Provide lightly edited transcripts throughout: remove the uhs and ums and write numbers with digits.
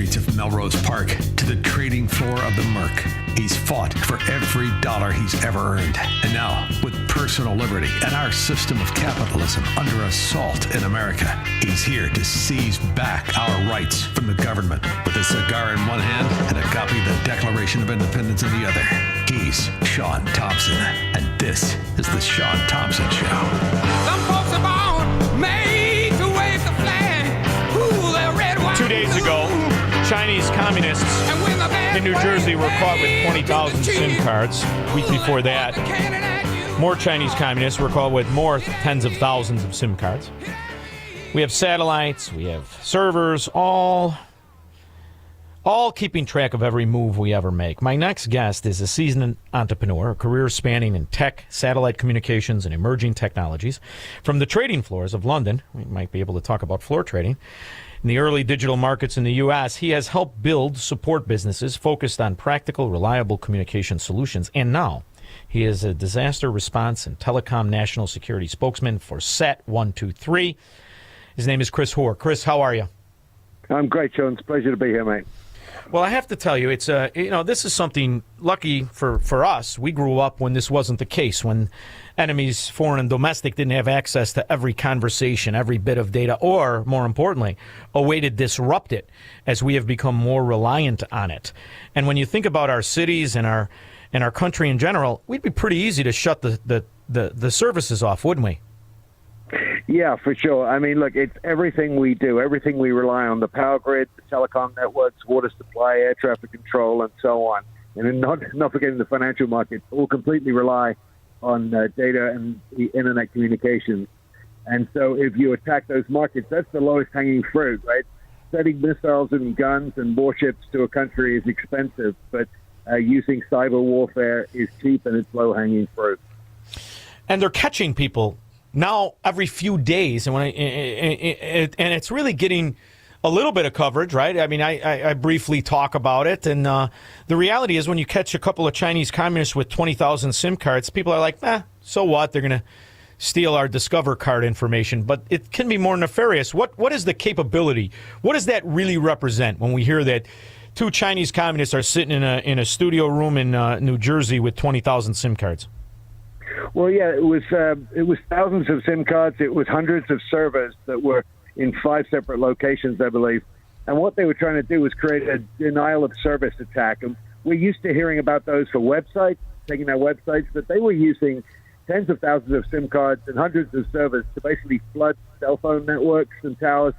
streets of Melrose Park to the trading floor of the Merc. He's fought for every dollar he's ever earned. And now, with personal liberty and our system of capitalism under assault in America, he's here to seize back our rights from the government with a cigar in one hand and a copy of the Declaration of Independence in the other. He's Sean Thompson, and this is the Sean Thompson Show. Some folks are born made to wave the flag. Ooh, they're red, white, 2 days ago, Chinese communists in New Jersey were caught with 20,000 SIM cards. A week before that, more Chinese communists were caught with more tens of thousands of SIM cards. We have satellites, we have servers, all keeping track of every move we ever make. My next guest is a seasoned entrepreneur, a career spanning in tech, satellite communications, and emerging technologies. From the trading floors of London, we might be able to talk about floor trading, in the early digital markets in the U.S., he has helped build support businesses focused on practical, reliable communication solutions. And now, he is a disaster response and telecom national security spokesman for SAT123. His name is Chris Hoar. Chris, how are you? I'm great, Sean. It's a pleasure to be here, mate. Well, I have to tell you, it's this is something lucky for us. We grew up when this wasn't the case, when enemies, foreign and domestic, didn't have access to every conversation, every bit of data, or, more importantly, a way to disrupt it as we have become more reliant on it. And when you think about our cities and our country in general, we'd be pretty easy to shut the services off, wouldn't we? Yeah, for sure. I mean, look, it's everything we do, everything we rely on, the power grid, the telecom networks, water supply, air traffic control, and so on. And then not forgetting the financial markets, all completely rely on data and the internet communications. And so if you attack those markets, that's the lowest hanging fruit, right? Sending missiles and guns and warships to a country is expensive, but using cyber warfare is cheap and it's low hanging fruit. And they're catching people now every few days, and and it's really getting a little bit of coverage, right? I mean, I briefly talk about it, and the reality is when you catch a couple of Chinese communists with 20,000 SIM cards, people are like, so what? They're going to steal our Discover card information. But it can be more nefarious. What is the capability? What does that really represent when we hear that two Chinese communists are sitting in a studio room in New Jersey with 20,000 SIM cards? Well, yeah, it was thousands of SIM cards. It was hundreds of servers that were in 5 separate locations, I believe. And what they were trying to do was create a denial of service attack. And we're used to hearing about those for websites, taking our websites, but they were using tens of thousands of SIM cards and hundreds of servers to basically flood cell phone networks and towers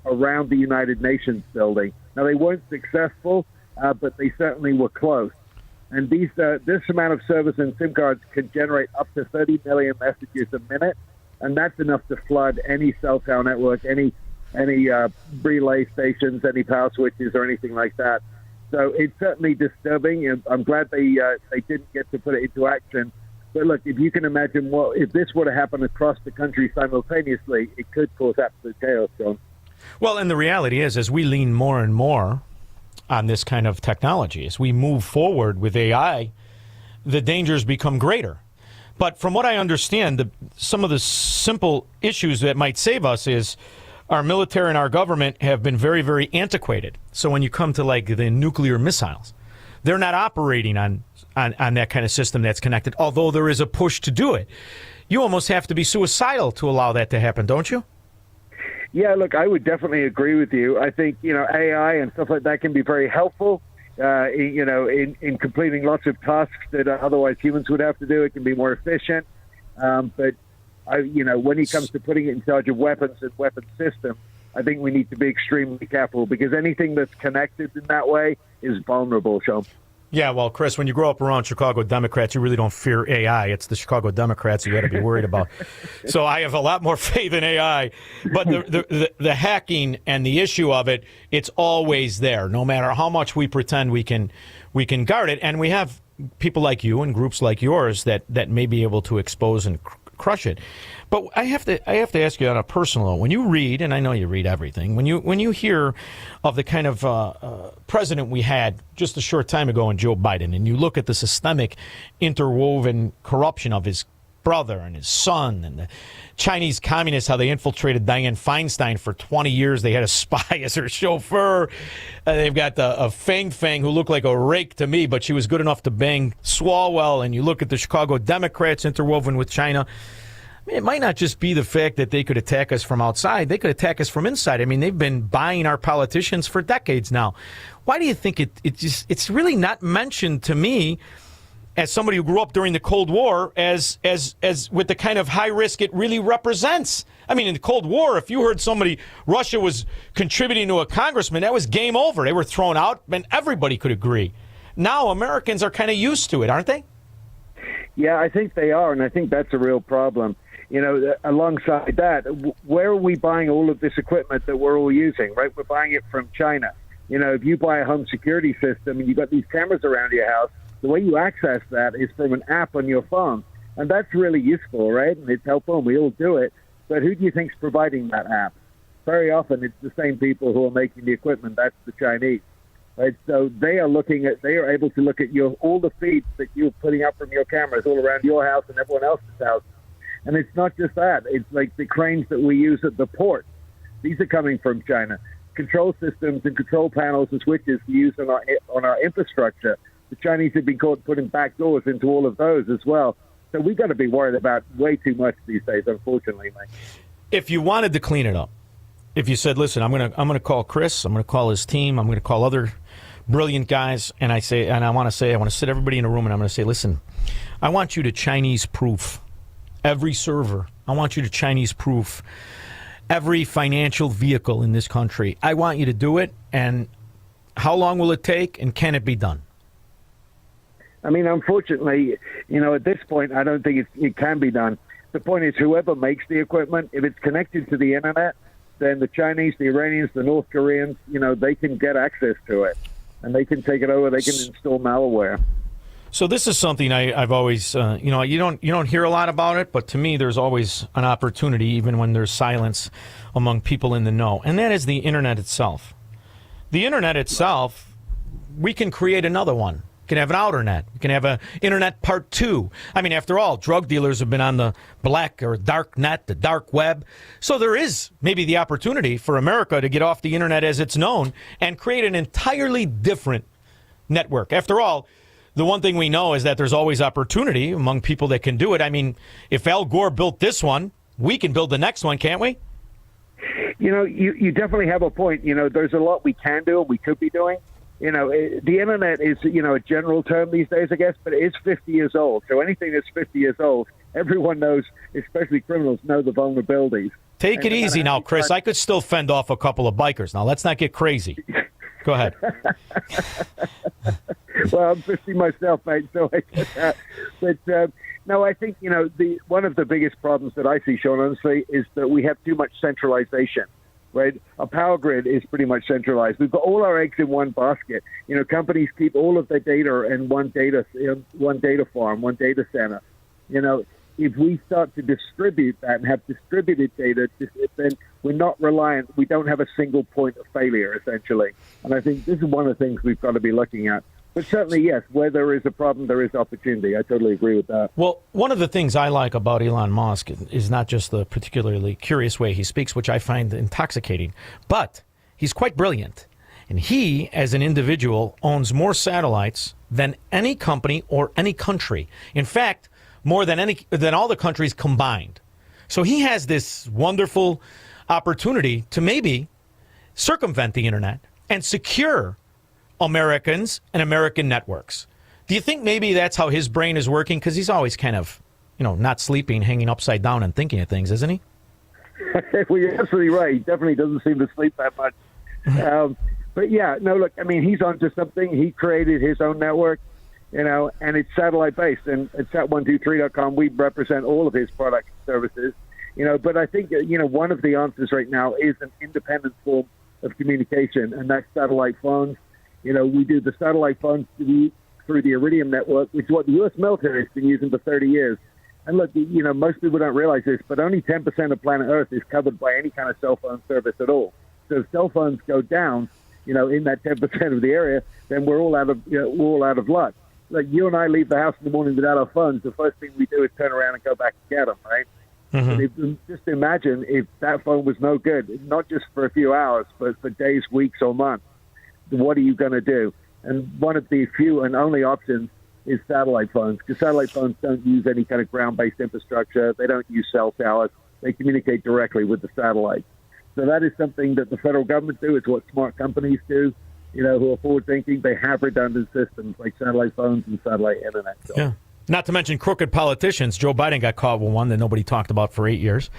around the United Nations building. Now, they weren't successful, but they certainly were close. And this amount of servers and SIM cards can generate up to 30 million messages a minute, and that's enough to flood any cell tower network, any relay stations, any power switches, or anything like that. So it's certainly disturbing, and I'm glad they didn't get to put it into action. But look, if you can imagine, if this were to happen across the country simultaneously, it could cause absolute chaos, John. Well, and the reality is, as we lean more and more on this kind of technology, as we move forward with AI, the dangers become greater. But from what I understand, some of the simple issues that might save us is our military and our government have been very, very antiquated. So when you come to like the nuclear missiles, they're not operating on that kind of system that's connected, although there is a push to do it. You almost have to be suicidal to allow that to happen, don't you? Yeah, look, I would definitely agree with you. I think, AI and stuff like that can be very helpful, in completing lots of tasks that otherwise humans would have to do. It can be more efficient. But, when it comes to putting it in charge of weapons and weapon systems, I think we need to be extremely careful because anything that's connected in that way is vulnerable, Sean. Yeah, well, Chris, when you grow up around Chicago Democrats, you really don't fear AI. It's the Chicago Democrats you got to be worried about. So I have a lot more faith in AI. But the hacking and the issue of it, it's always there, no matter how much we pretend we can guard it. And we have people like you and groups like yours that may be able to expose and crush it. But I have to ask you on a personal note, when you read, and I know you read everything, when you hear of the kind of president we had just a short time ago in Joe Biden, and you look at the systemic interwoven corruption of his brother and his son, and the Chinese communists, how they infiltrated Dianne Feinstein for 20 years. They had a spy as her chauffeur. They've got a Fang who looked like a rake to me, but she was good enough to bang Swalwell. And you look at the Chicago Democrats interwoven with China. I mean, it might not just be the fact that they could attack us from outside. They could attack us from inside. I mean, they've been buying our politicians for decades now. Why do you think it's really not mentioned to me, as somebody who grew up during the Cold War, as with the kind of high risk it really represents? I mean, in the Cold War, if you heard Russia was contributing to a congressman, that was game over. They were thrown out, and everybody could agree. Now Americans are kind of used to it, aren't they? Yeah, I think they are, and I think that's a real problem. You know, alongside that, where are we buying all of this equipment that we're all using, right? We're buying it from China. You know, if you buy a home security system and you've got these cameras around your house, the way you access that is from an app on your phone. And that's really useful, right? And it's helpful, and we all do it. But who do you think's providing that app? Very often it's the same people who are making the equipment. That's the Chinese. Right? So they are able to look at all the feeds that you're putting up from your cameras all around your house and everyone else's house. And it's not just that. It's like the cranes that we use at the port. These are coming from China. Control systems and control panels and switches used on our infrastructure. The Chinese have been caught putting back doors into all of those as well. So we've got to be worried about way too much these days, unfortunately, mate. If you wanted to clean it up, if you said, listen, I'm gonna call Chris, I'm gonna call his team, I'm gonna call other brilliant guys, and I want to sit everybody in a room, and I'm going to say, listen, I want you to Chinese proof every server. I want you to Chinese proof every financial vehicle in this country. I want you to do it, and how long will it take, and can it be done? I mean, unfortunately, you know, at this point, I don't think it can be done. The point is, whoever makes the equipment, if it's connected to the internet, then the Chinese, the Iranians, the North Koreans, you know, they can get access to it, and they can take it over. They can install malware. So this is something I've always, you know, you don't hear a lot about it, but to me, there's always an opportunity, even when there's silence among people in the know, and that is the internet itself. The internet itself, we can create another one. We can have an outernet. We can have an internet part 2. I mean, after all, drug dealers have been on the black or dark net, the dark web. So there is maybe the opportunity for America to get off the internet as it's known and create an entirely different network. After all, the one thing we know is that there's always opportunity among people that can do it. I mean, if Al Gore built this one, we can build the next one, can't we? You know, you definitely have a point. You know, there's a lot we can do and we could be doing. You know, the internet is, you know, a general term these days, I guess, but it is 50 years old. So anything that's 50 years old, everyone knows, especially criminals, know the vulnerabilities. Take it easy now, Chris. I could still fend off a couple of bikers. Now, let's not get crazy. Go ahead. Well, I'm 50 myself, mate, so I get that. But, no, I think, you know, one of the biggest problems that I see, Sean, honestly, is that we have too much centralization. Right, our power grid is pretty much centralized. We've got all our eggs in one basket. You know, companies keep all of their data in one data farm, one data center. You know, if we start to distribute that and have distributed data, then we're not reliant. We don't have a single point of failure, essentially. And I think this is one of the things we've got to be looking at. But certainly, yes, where there is a problem, there is opportunity. I totally agree with that. Well, one of the things I like about Elon Musk is not just the particularly curious way he speaks, which I find intoxicating, but he's quite brilliant. And he, as an individual, owns more satellites than any company or any country. In fact, more than all the countries combined. So he has this wonderful opportunity to maybe circumvent the internet and secure Americans and American networks. Do you think maybe that's how his brain is working? Because he's always kind of, you know, not sleeping, hanging upside down and thinking of things, isn't he? Well, you're absolutely right. He definitely doesn't seem to sleep that much. But yeah, no, look, I mean, he's onto something. He created his own network, you know, and it's satellite-based. And at SAT123.com, we represent all of his products and services, you know. But I think, you know, one of the answers right now is an independent form of communication, and that's satellite phones. You know, we do the satellite phones through the Iridium network, which is what the U.S. military has been using for 30 years. And look, you know, most people don't realize this, but only 10% of planet Earth is covered by any kind of cell phone service at all. So if cell phones go down, you know, in that 10% of the area, then we're all out of luck. like you and I leave the house in the morning without our phones, the first thing we do is turn around and go back and get them, right? Just imagine if that phone was no good, not just for a few hours, but for days, weeks, or months. What are you going to do? And one of the few and only options is satellite phones, because satellite phones don't use any kind of ground-based infrastructure. They don't use cell towers. They communicate directly with the satellite. So that is something that the federal government do. It's what smart companies do, who are forward-thinking. They have redundant systems like satellite phones and satellite internet. So. Yeah. Not to mention crooked politicians. Joe Biden got caught with one that nobody talked about for 8 years.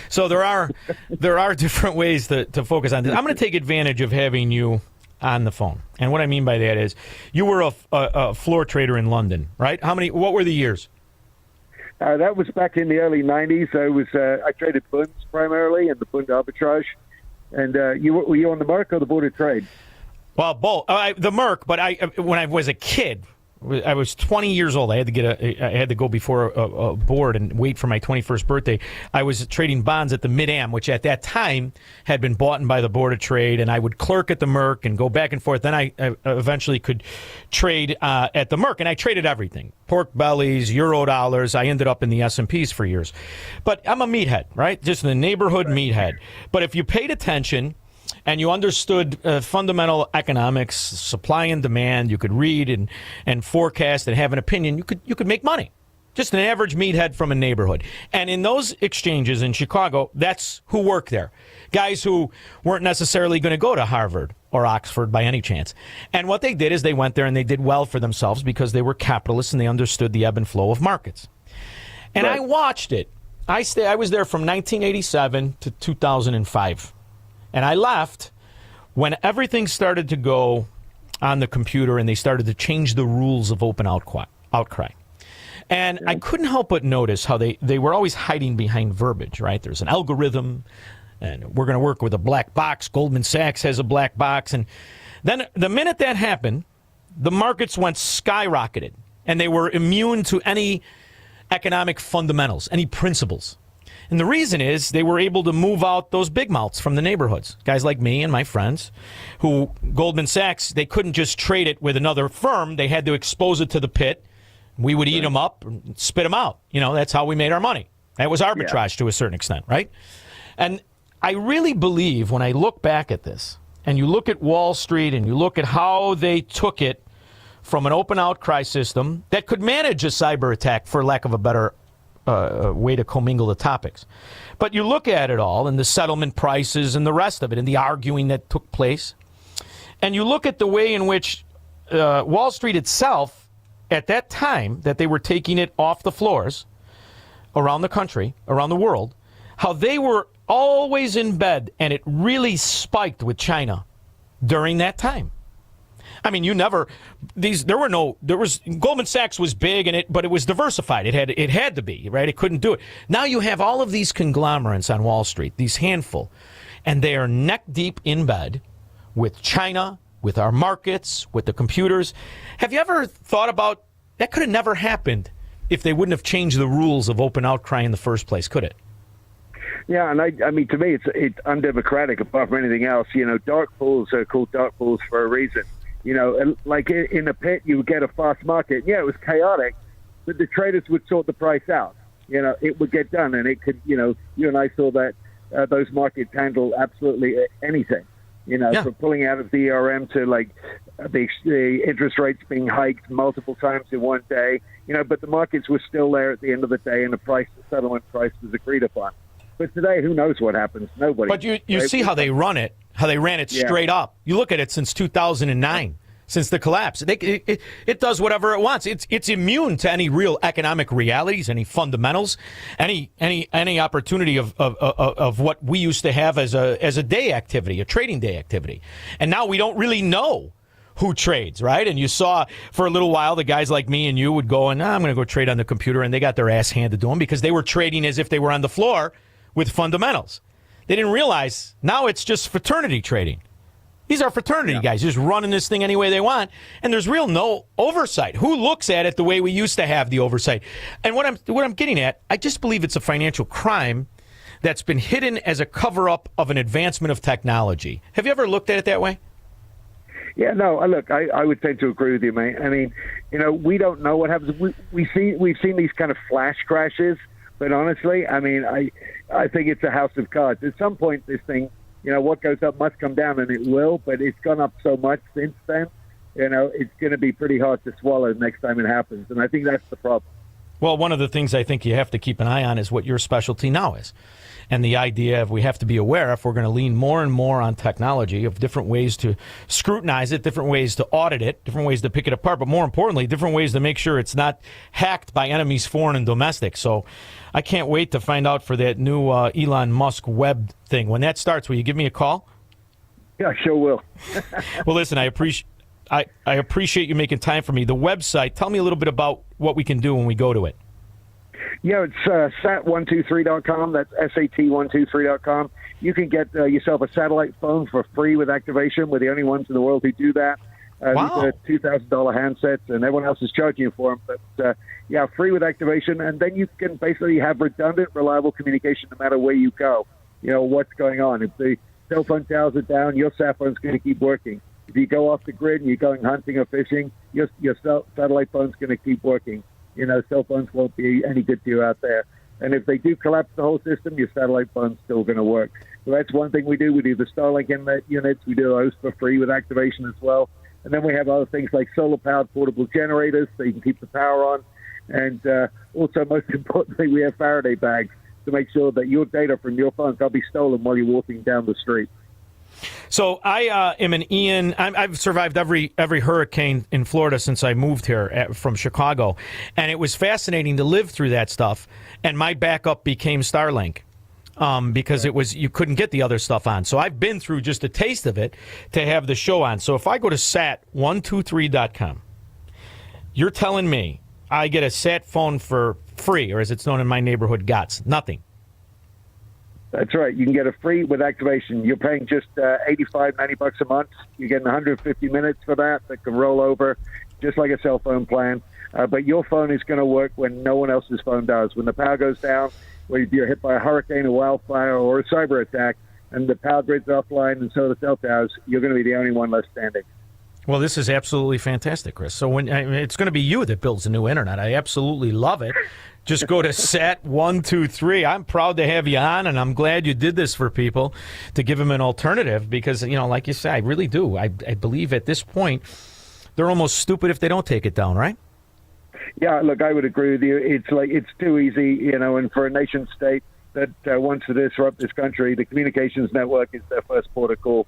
So there are different ways to focus on this. I'm going to take advantage of having you on the phone. And what I mean by that is you were a floor trader in London, right? What were the years? That was back in the early 90s. I traded bunds primarily and the bund arbitrage. And were you on the Merc or the Board of Trade? Well, both. The Merc, but when I was a kid, I was 20 years old. I had to go before a board and wait for my 21st birthday. I was trading bonds at the Mid-Am, which at that time had been bought by the Board of Trade, and I would clerk at the Merc and go back and forth. Then I eventually could trade at the Merc, and I traded everything: pork bellies, euro dollars. I ended up in the S&Ps for years. But I'm a meathead, right? Just the neighborhood meathead. But if you paid attention and you understood fundamental economics, supply and demand, you could read and forecast and have an opinion, you could make money. Just an average meathead from a neighborhood. And in those exchanges in Chicago, that's who worked there. Guys who weren't necessarily going to go to Harvard or Oxford by any chance. And what they did is they went there and they did well for themselves because they were capitalists and they understood the ebb and flow of markets. And right. I watched it. I was there from 1987 to 2005. And I left when everything started to go on the computer and they started to change the rules of open outcry. And I couldn't help but notice how they were always hiding behind verbiage, right? There's an algorithm, and we're going to work with a black box. Goldman Sachs has a black box. And then the minute that happened, the markets went skyrocketed, and they were immune to any economic fundamentals, any principles. And the reason is they were able to move out those big mouths from the neighborhoods. Guys like me and my friends who Goldman Sachs, they couldn't just trade it with another firm. They had to expose it to the pit. We would eat them up and spit them out. That's how we made our money. That was arbitrage to a certain extent, right? And I really believe when I look back at this and you look at Wall Street and you look at how they took it from an open outcry system that could manage a cyber attack, for lack of a better way to commingle the topics. But you look at it all and the settlement prices and the rest of it and the arguing that took place, and you look at the way in which Wall Street itself, at that time that they were taking it off the floors around the country, around the world, how they were always in bed, and it really spiked with China during that time. I mean, Goldman Sachs was big but it was diversified. It had to be, right? It couldn't do it. Now you have all of these conglomerates on Wall Street, these handful, and they are neck deep in bed with China, with our markets, with the computers. Have you ever thought about that could have never happened if they wouldn't have changed the rules of open outcry in the first place, could it? Yeah, and I mean, to me, it's undemocratic apart from anything else. Dark pools are called dark pools for a reason. Like in a pit, you would get a fast market. Yeah, it was chaotic, but the traders would sort the price out. It would get done, and it could, you and I saw that those markets handle absolutely anything. From pulling out of the ERM to like the interest rates being hiked multiple times in one day. But the markets were still there at the end of the day, and the settlement price was agreed upon. But today, who knows what happens? Nobody. But you see how they run it, how they ran it straight up. You look at it since 2009, since the collapse. It does whatever it wants. It's immune to any real economic realities, any fundamentals, any opportunity of what we used to have as a day activity, a trading day activity. And now we don't really know who trades, right? And you saw for a little while the guys like me and you would go and I'm going to go trade on the computer, and they got their ass handed to them because they were trading as if they were on the floor with fundamentals. They didn't realize now it's just fraternity trading. These are fraternity guys just running this thing any way they want, and there's no oversight. Who looks at it the way we used to have the oversight? And what I'm getting at, I just believe it's a financial crime that's been hidden as a cover-up of an advancement of technology. Have you ever looked at it that way? Yeah, no, look, I would tend to agree with you, mate. I mean, we don't know what happens. We've seen these kind of flash crashes, but honestly, I mean, I think it's a house of cards. At some point, this thing, what goes up must come down, and it will, but it's gone up so much since then, it's going to be pretty hard to swallow next time it happens, and I think that's the problem. Well, one of the things I think you have to keep an eye on is what your specialty now is. And the idea of we have to be aware if we're going to lean more and more on technology of different ways to scrutinize it, different ways to audit it, different ways to pick it apart, but more importantly, different ways to make sure it's not hacked by enemies, foreign and domestic. So I can't wait to find out for that new Elon Musk web thing. When that starts, will you give me a call? Yeah, sure will. Well, listen, I appreciate you making time for me. The website, tell me a little bit about what we can do when we go to it. Yeah, it's SAT123.com. That's SAT123.com. You can get yourself a satellite phone for free with activation. We're the only ones in the world who do that. Wow. These are $2,000 handsets, and everyone else is charging you for them. But, free with activation. And then you can basically have redundant, reliable communication no matter where you go. What's going on. If the cell phone towers are down, your sat phone's going to keep working. If you go off the grid and you're going hunting or fishing, your satellite phone's going to keep working. Cell phones won't be any good to you out there. And if they do collapse the whole system, your satellite phone's still going to work. So that's one thing we do. We do the Starlink units. We do those for free with activation as well. And then we have other things like solar-powered portable generators so you can keep the power on. And also, most importantly, we have Faraday bags to make sure that your data from your phone can't be stolen while you're walking down the street. So I am an Ian. I've survived every hurricane in Florida since I moved here from Chicago, and it was fascinating to live through that stuff. And my backup became Starlink because it was you couldn't get the other stuff on. So I've been through just a taste of it to have the show on. So if I go to sat123.com, you're telling me I get a sat phone for free, or as it's known in my neighborhood, GOTS, nothing. That's right. You can get it free with activation. You're paying just $85-$90 a month. You're getting 150 minutes for that can roll over, just like a cell phone plan. But your phone is going to work when no one else's phone does. When the power goes down, when you're hit by a hurricane, a wildfire, or a cyber attack, and the power grid's offline and so are the cell towers, you're going to be the only one left standing. Well, this is absolutely fantastic, Chris. So it's going to be you that builds the new internet. I absolutely love it. Just go to SAT123. I'm proud to have you on, and I'm glad you did this for people to give them an alternative because, like you say, I really do. I believe at this point they're almost stupid if they don't take it down, right? Yeah, look, I would agree with you. It's too easy, and for a nation state that wants to disrupt this country, the communications network is their first port of call.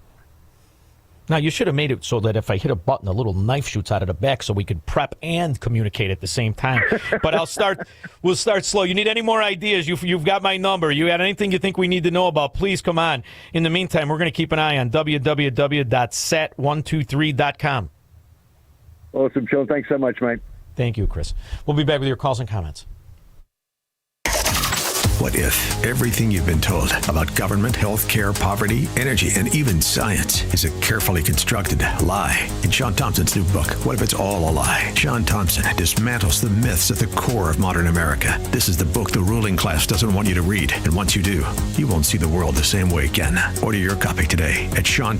Now, you should have made it so that if I hit a button, a little knife shoots out of the back so we could prep and communicate at the same time. But we'll start slow. You need any more ideas? You've got my number. You got anything you think we need to know about, please come on. In the meantime, we're going to keep an eye on www.sat123.com. Awesome, Sean. Thanks so much, mate. Thank you, Chris. We'll be back with your calls and comments. What if everything you've been told about government, healthcare, poverty, energy, and even science is a carefully constructed lie? In Sean Thompson's new book, What If It's All a Lie? Sean Thompson dismantles the myths at the core of modern America. This is the book the ruling class doesn't want you to read. And once you do, you won't see the world the same way again. Order your copy today at SeanThompsonShow.com.